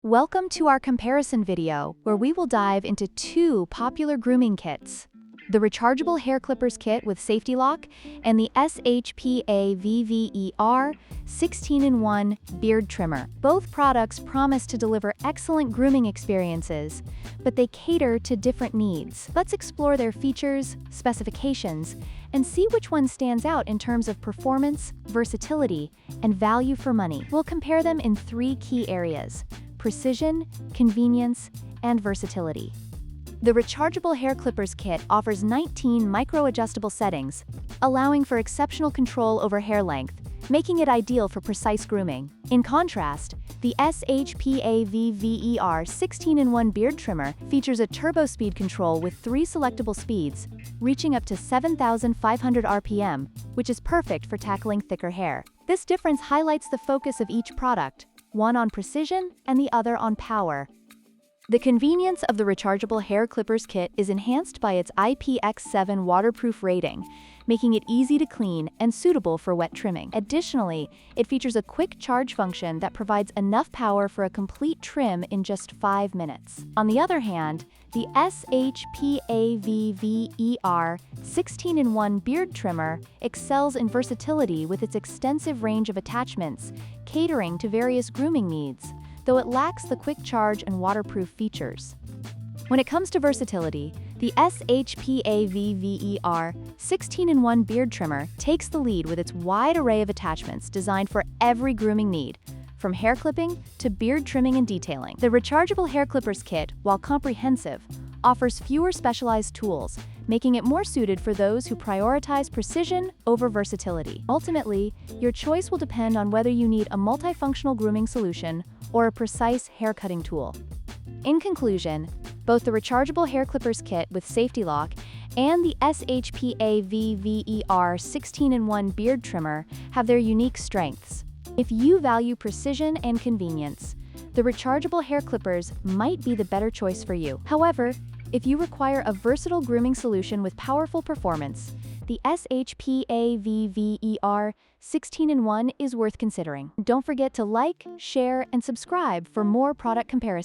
Welcome to our comparison video, where we will dive into two popular grooming kits: the Rechargeable Hair Clippers Kit with Safety Lock and the SHPAVVER 16-in-1 Beard Trimmer. Both products promise to deliver excellent grooming experiences, but they cater to different needs. Let's explore their features, specifications, and see which one stands out in terms of performance, versatility, and value for money. We'll compare them in three key areas: precision, convenience, and versatility. The Rechargeable Hair Clippers Kit offers 19 micro-adjustable settings, allowing for exceptional control over hair length, making it ideal for precise grooming. In contrast, the SHPAVVER 16-in-1 Beard Trimmer features a turbo speed control with 3 selectable speeds, reaching up to 7,500 RPM, which is perfect for tackling thicker hair. This difference highlights the focus of each product, one on precision and the other on power. The convenience of the Rechargeable Hair Clippers Kit is enhanced by its IPX7 waterproof rating, making it easy to clean and suitable for wet trimming. Additionally, it features a quick charge function that provides enough power for a complete trim in just 5 minutes. On the other hand, the SHPAVVER 16-in-1 Beard Trimmer excels in versatility with its extensive range of attachments, catering to various grooming needs, though it lacks the quick charge and waterproof features. When it comes to versatility, the SHPAVVER 16-in-1 Beard Trimmer takes the lead with its wide array of attachments designed for every grooming need, from hair clipping to beard trimming and detailing. The Rechargeable Hair Clippers Kit, while comprehensive, offers fewer specialized tools, making it more suited for those who prioritize precision over versatility. Ultimately, your choice will depend on whether you need a multifunctional grooming solution or a precise hair cutting tool. In conclusion, both the Rechargeable Hair Clippers Kit with Safety Lock and the SHPAVVER 16-in-1 Beard Trimmer have their unique strengths. If you value precision and convenience, the Rechargeable Hair Clippers might be the better choice for you. However, if you require a versatile grooming solution with powerful performance, the SHPAVVER 16-in-1 is worth considering. Don't forget to like, share, and subscribe for more product comparisons.